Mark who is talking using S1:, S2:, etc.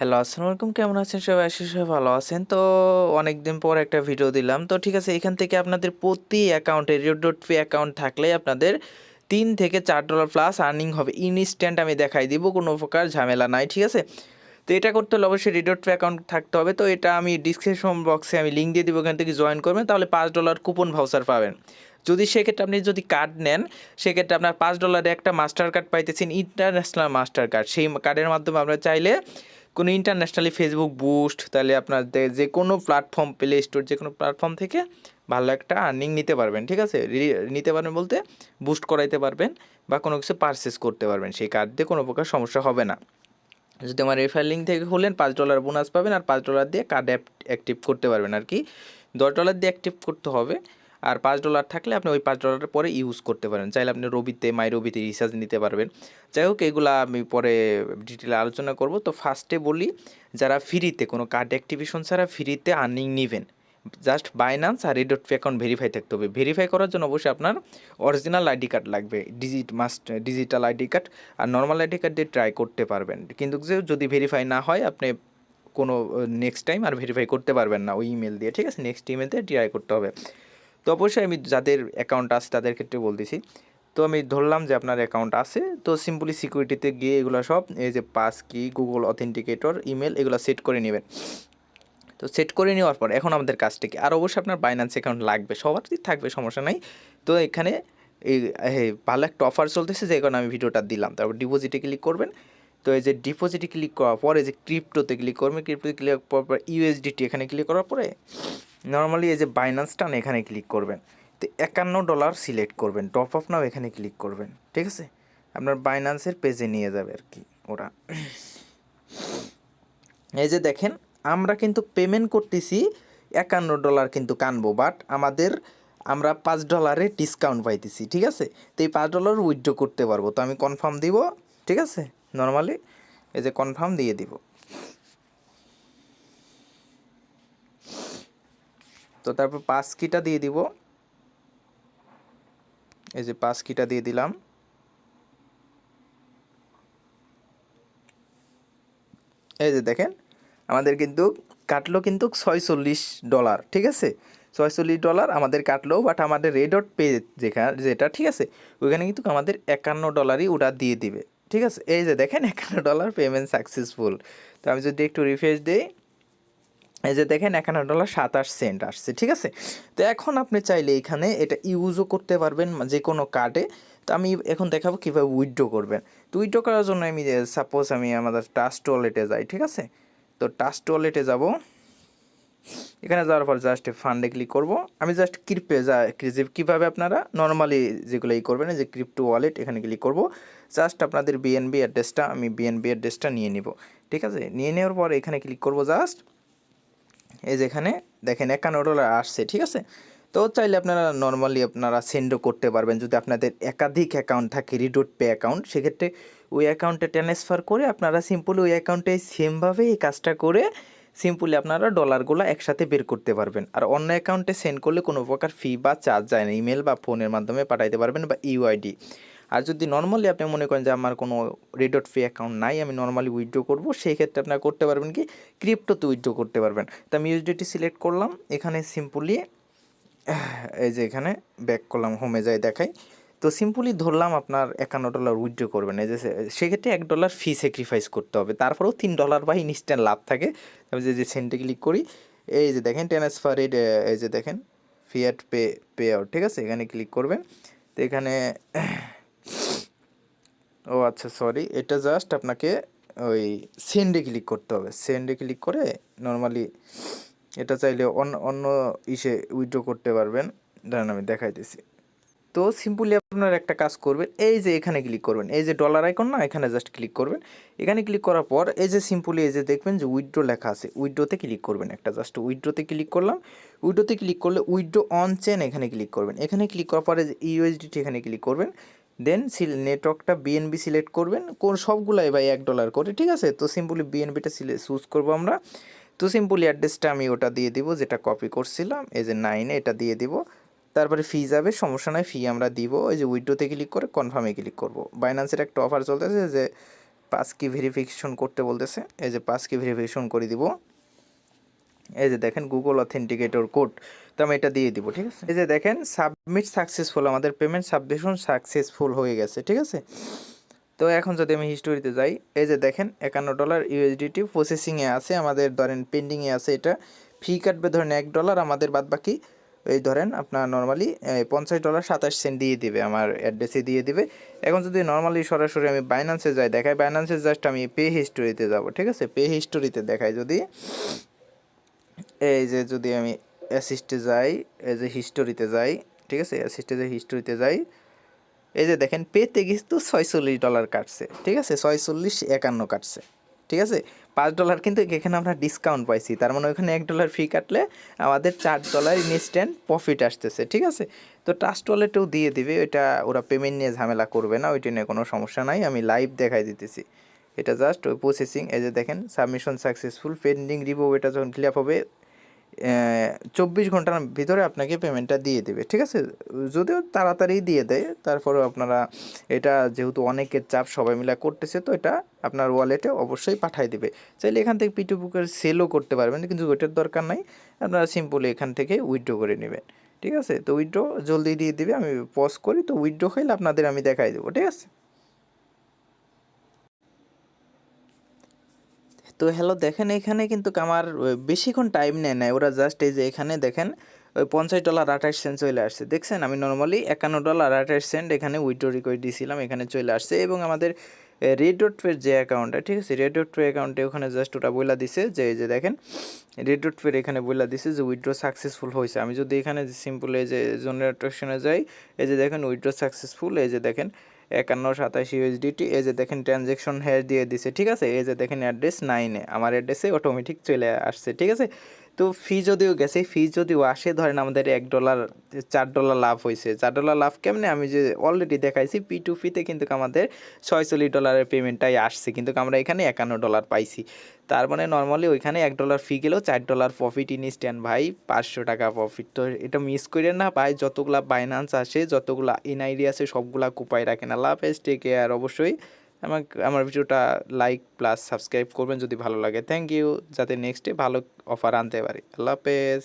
S1: Hello, আসসালামু আলাইকুম। কেমন আছেন সবাই? আশা করি সবাই ভালো আছেন। তো অনেকদিন পর একটা ভিডিও দিলাম। তো ঠিক আছে, এখান থেকে আপনাদের প্রতি অ্যাকাউন্টে রিও.পে অ্যাকাউন্ট থাকলে আপনাদের $3 থেকে $4 প্লাস আর্নিং হবে। ইনস্ট্যান্ট আমি দেখাই দিব, কোনো প্রকার ঝামেলা নাই, ঠিক আছে? তো এটা করতে হলে অবশ্যই রিও.পে অ্যাকাউন্ট থাকতে হবে। তো এটা আমি ডিসক্রিপশন বক্সে আমি লিঙ্ক দিয়ে দিব, ওখান থেকে জয়েন করবেন, তাহলে $5 কুপন ভাউচার পাবেন। যদি সেক্ষেত্রে আপনি যদি কার্ড নেন, সেক্ষেত্রে আপনার $5 একটা মাস্টার কার্ড পাইতেছেন, ইন্টারন্যাশনাল মাস্টার কার্ড। সেই কার্ডের মাধ্যমে আমরা চাইলে কোনো ইন্টারন্যাশনালি ফেসবুক বুস্ট, তাহলে আপনার যে কোনো প্ল্যাটফর্ম, প্লে স্টোর যে কোনো প্ল্যাটফর্ম থেকে ভালো একটা আর্নিং নিতে পারবেন, ঠিক আছে? নিতে পারবেন বলতে বুস্ট করাইতে পারবেন বা কোনো কিছু পারচেস করতে পারবেন, সেই কার্ড দিয়ে কোনো প্রকার সমস্যা হবে না। যদি আমার রেফার লিঙ্ক থেকে খুলেন $5 বোনাস পাবেন, আর $5 দিয়ে কার্ড অ্যাক্টিভ করতে পারবেন আর কি। $10 দিয়ে অ্যাক্টিভ করতে হবে, আর $5 থাকলে আপনি ওই $5 পরে ইউজ করতে পারেন। চাইলে আপনি রবিতে, মাই রবিতে রিচার্জ নিতে পারবেন। যাই হোক, এগুলা আমি পরে ডিটেলে আলোচনা করব। তো ফার্স্টে বলি, যারা ফ্রিতে কোনো কার্ড অ্যাক্টিভেশন ছাড়া ফ্রিতে আর্নিং নেবেন, জাস্ট বাইন্যান্স আর রিও.পে অ্যাকাউন্ট ভেরিফাই থাকতে হবে। ভেরিফাই করার জন্য অবশ্যই আপনার অরিজিনাল আইডি কার্ড লাগবে, ডিজিটাল আইডি কার্ড। আর নর্মাল আইডি কার্ড দিয়ে ট্রাই করতে পারবেন, কিন্তু যদি ভেরিফাই না হয় আপনি কোনো নেক্সট টাইম আর ভেরিফাই করতে পারবেন না ওই ইমেল দিয়ে, ঠিক আছে? নেক্সট ইমেল দিয়ে ট্রাই করতে হবে। তো অবশ্যই আমি যাদের অ্যাকাউন্ট আছে তাদের ক্ষেত্রে বলতেছি। তো আমি ধরলাম যে আপনার অ্যাকাউন্ট আছে, তো সিম্পলি সিকিউরিটিতে গিয়ে এগুলো সব, এই যে পাস কি, গুগল অথেন্টিকেটর, ইমেল, এগুলো সেট করে নেবেন। তো সেট করে নেওয়ার পর এখন আমাদের কাজটা কি, আর অবশ্যই আপনার বাইন্যান্স অ্যাকাউন্ট লাগবে, সবারই থাকবে, সমস্যা নাই। তো এখানে এই ভালো একটা অফার চলতেছে, যে কারণে আমি ভিডিওটা দিলাম। তারপর ডিপোজিটে ক্লিক করবেন। তো এই যে ডিপোজিটে ক্লিক করার পরে যে ক্রিপ্টোতে ক্লিক করবেন, ক্রিপ্টোতে ক্লিক করার পর ইউএসডিটি এখানে ক্লিক করার পরে নর্মালি এই যে বাইন্যান্সটা এখানে ক্লিক করবেন। তো $51 সিলেক্ট করবেন, টপ আপ নাও এখানে ক্লিক করবেন, ঠিক আছে? আপনার বাইন্যান্সের পেজে নিয়ে যাবে আর কি ওরা। এই যে দেখেন, আমরা কিন্তু পেমেন্ট করতেছি $51 কিন্তু কানবো, বাট আমরা $5 ডিসকাউন্ট পাইতেছি, ঠিক আছে? তো এই $5 উইথড্র করতে পারবো। তো আমি কনফার্ম দিব, ঠিক আছে? নর্মালি এই যে কনফার্ম দিয়ে দিব। তো তারপর পাস কিটা দিয়ে দিব, এই যে পাস কিটা দিয়ে দিলাম। এই যে দেখেন, আমাদের কিন্তু কাটলো কিন্তু $46, ঠিক আছে? $46 আমাদের কাটলো, বাট আমাদের রিও.পে যেটা, ঠিক আছে, ওইখানে কিন্তু আমাদের $51 ওটা দিয়ে দিবে, ঠিক আছে? এই যে দেখেন, $51 পেমেন্ট সাকসেসফুল। তো আমি যদি একটু রিফ্রেশ দিই, এই যে দেখেন $51.27 আসছে, ঠিক আছে? তো এখন আপনি চাইলে এখানে এটা ইউজও করতে পারবেন যে কোনো কার্ডে। তো আমি এখন দেখাবো কীভাবে উইথড্র করবেন। তো উইথড্র করার জন্য আমি সাপোজ আমি আমাদের ট্রাস্ট ওয়ালেটে যাই, ঠিক আছে? তো ট্রাস্ট ওয়ালেটে যাব, এখানে যাওয়ার পর জাস্ট ফান্ডে ক্লিক করব। আমি জাস্ট কীভাবে আপনারা নর্মালি যেগুলো করবেন, যে ক্রিপ্টো ওয়ালেট, এখানে ক্লিক করব। জাস্ট আপনাদের বিএনবি অ্যাড্রেসটা, আমি বিএনবি অ্যাড্রেসটা নিয়ে নিব, ঠিক আছে? নিয়ে নেওয়ার পর এখানে ক্লিক করব জাস্ট। এই যেখানে দেখেন $51 আসছে, ঠিক আছে? তো চাইলে আপনারা নর্মালি আপনারা সেন্ডও করতে পারবেন, যদি আপনাদের একাধিক অ্যাকাউন্ট থাকে রিও.পে অ্যাকাউন্ট, সেক্ষেত্রে ওই অ্যাকাউন্টে ট্রান্সফার করে আপনারা সিম্পলি ওই অ্যাকাউন্টে সেমভাবে এই কাজটা করে সিম্পলি আপনারা ডলারগুলো একসাথে বের করতে পারবেন। আর অন্য অ্যাকাউন্টে সেন্ড করলে কোনো প্রকার ফি বা চার্জ যায় না, ইমেল বা ফোনের মাধ্যমে পাঠাইতে পারবেন বা ইউআইডি। আর যদি নর্মালি আপনি মনে করেন যে আমার কোনো রিও.পে অ্যাকাউন্ট নাই, আমি নর্মালি উইথড্র করবো, সেই ক্ষেত্রে আপনারা করতে পারবেন কি, ক্রিপ্টোতে উইথড্র করতে পারবেন। তো আমি ইউএসডিটি সিলেক্ট করলাম, এখানে সিম্পলি এই যে এখানে ব্যাক করলাম, হোমে যাই দেখাই। তো সিম্পলি ধরলাম আপনার $51 উইথড্র করবেন, এই যে সেক্ষেত্রে $1 ফি স্যাক্রিফাইস করতে হবে, তারপরেও $3 বা ইনস্ট্যান্ট লাভ থাকে। আমি যে সেন্টে ক্লিক করি, এই যে দেখেন ট্রান্সফার রেট, এই যে দেখেন ফিয়াট পে আউট, ঠিক আছে? এখানে ক্লিক করবেন। তো এখানে ও আচ্ছা, সরি, এটা জাস্ট আপনাকে ওই সেন্ডে ক্লিক করতে হবে। সেন্ডে ক্লিক করে নর্মালি এটা চাইলে অন্য অন্য উইথড্র করতে পারবেন। দাঁড়ান আমি দেখাইতেছি। তো সিম্পলি আপনার একটা কাজ করবেন, এই যে এখানে ক্লিক করবেন, এই যে ডলার আইকন না, এখানে জাস্ট ক্লিক করবেন। এখানে ক্লিক করার পর এই যে সিম্পলি এই যে দেখবেন যে উইথড্র লেখা আছে, উইথড্রতে ক্লিক করবেন, একটা জাস্ট উইথড্রতে ক্লিক করলাম। উইথড্রতে ক্লিক করলে উইথড্র অন চেন এখানে ক্লিক করবেন। এখানে ক্লিক করার পরে যে ইউএসডিটি এখানে ক্লিক করবেন, দেন নেটওয়ার্কটা বিএনবি সিলেক্ট করবেন, কোন সবগুলাই ভাই $1 করে, ঠিক আছে? তো সিম্পলি বিএনবিটা চুজ করবো আমরা। তো সিম্পলি অ্যাড্রেসটা আমি ওটা দিয়ে দিব যেটা কপি করছিলাম, এই যে 9 এটা দিয়ে দিব। তারপরে ফি যাবে, সমস্যা নয়, ফি আমরা দিব। ওই যে উইথড্রোতে ক্লিক করে কনফার্মে ক্লিক করব। বাইন্যান্সের একটা অফার চলতেছে যে পাস কি ভেরিফিকেশন করতে বলতেছে, এই যে পাস কি ভেরিফিকেশন করে দিব। এই যে দেখেন গুগল অথেন্টিকেটর কোড, তো আমি এটা দিয়ে দিব, ঠিক আছে। এই যে দেখেন সাবমিট সাকসেসফুল, আমাদের পেমেন্ট সাবমিশন সাকসেসফুল হয়ে গেছে, ঠিক আছে। তো এখন যদি আমি হিস্টোরিতে যাই, এই যে দেখেন $51 USDT প্রসেসিংয়ে আছে, আমাদের ধরেন পেন্ডিংয়ে আছে। এটা ফি কাটবে ধরেন $1, আমাদের বাদ বাকি এই ধরেন আপনার নর্মালি $50.27 দিয়ে দিবে, আমার অ্যাড্রেসে দিয়ে দিবে। এখন যদি নর্মালি সরাসরি আমি বাইন্যান্সে যাই, দেখাই বাইন্যান্সে জাস্ট আমি পে হিস্টোরিতে যাব, ঠিক আছে। পে হিস্টোরিতে দেখাই যদি, এই যে যদি আমি অ্যাসিস্টে যাই, এই যে হিস্টোরিতে যাই, ঠিক আছে, অ্যাসিস্টে যে হিস্টোরিতে যাই, এই যে দেখেন পেতে কিন্তু $46 কাটছে, ঠিক আছে, 46.51 কাটছে, ঠিক আছে। $5 কিন্তু এখানে আমরা ডিসকাউন্ট পাইছি, তার মানে ওখানে $1 ফি কাটলে আমাদের $4 ইনস্ট্যান্ট প্রফিট আসতেছে, ঠিক আছে। তো ট্রাস্ট ওয়ালেটেও দিয়ে দিবে, ওইটা ওরা পেমেন্ট নিয়ে ঝামেলা করবে না, ওইটা নিয়ে কোনো সমস্যা নাই, আমি লাইভ দেখাই দিতেছি। এটা জাস্ট ওই প্রসেসিং, এই যে দেখেন সাবমিশন সাকসেসফুল, পেন্ডিং রিভিউ, এটা যখন ফিল আপ হবে 24 ঘন্টার ভিতরে আপনাকে পেমেন্টটা দিয়ে দেবে, ঠিক আছে। যদিও তাড়াতাড়ি দিয়ে দেয়, তারপরেও আপনারা এটা যেহেতু অনেকের চাপ সবাই মিলে করতেছে, তো এটা আপনার ওয়ালেটে অবশ্যই পাঠিয়ে দিবে। চাইলে এখান থেকে P2P সেলও করতে পারবেন, কিন্তু ওইটার দরকার নাই, আপনারা সিম্পলি এখান থেকে উইথড্র করে নেবেন, ঠিক আছে। তো উইথড্র জলদি দিয়ে দিবে, আমি পজ করি, তো উইথড্র হইলে আপনাদের আমি দেখাই দেবো, ঠিক আছে। তো হ্যালো, দেখেন এখানে কিন্তু আমার বেশিক্ষণ টাইম নেয় না, ওরা জাস্ট এই যে এখানে দেখেন ওই $50.28 চলে আসছে, দেখছেন। আমি নর্মালি $51.28 এখানে উইথড্র রিকোয়েস্ট দিয়েছিলাম, এখানে চলে আসছে। এবং আমাদের রেড.পে যে অ্যাকাউন্টটা, ঠিক আছে, রেড.পে অ্যাকাউন্টে ওখানে জাস্ট ওটা বলে দিছে যে এই যে দেখেন রেড.পে এখানে বলে দিছে যে উইথড্র সাকসেসফুল হয়েছে। আমি যদি এখানে সিম্পল এই যে জেনারেটরে যাই, এই যে দেখেন উইথড্র সাকসেসফুল, এই যে দেখেন 51.27 USDT, এই যে দেখেন ট্রানজ্যাকশন হ্যাশ দিয়ে দিছে, ঠিক আছে। এই যে দেখেন অ্যাড্রেস 9-এ আমার অ্যাড্রেসে অটোমেটিক চলে আসছে, ঠিক আছে। তো ফি যদিও গেছে, ফি যদিও আসে, ধরেন আমাদের $1 $4 লাভ হয়েছে। $4 লাভ কেমনে, আমি যে অলরেডি দেখাইছি P2P-তে কিন্তু আমাদের $46 পেমেন্টটাই আসছে, কিন্তু আমরা এখানে $51 পাইছি। তার মানে নর্মালি ওইখানে $1 ফি গেলেও $4 প্রফিট ইনস্ট্যান্ট ভাই, $500 প্রফিট। তো এটা মিস করেন না ভাই, যতগুলা বাইন্যান্স আসে, যতগুলা এনআইডি আছে, সবগুলা কুপাই রাখেন। আল্লাহ হাফেজ, টেক কেয়ার। অবশ্যই আমার ভিডিওটা লাইক প্লাস সাবস্ক্রাইব করবেন যদি ভালো লাগে। থ্যাংক ইউ, যাতে নেক্সটে ভালো অফার আনতে পারি। আল্লাহ হাফেজ।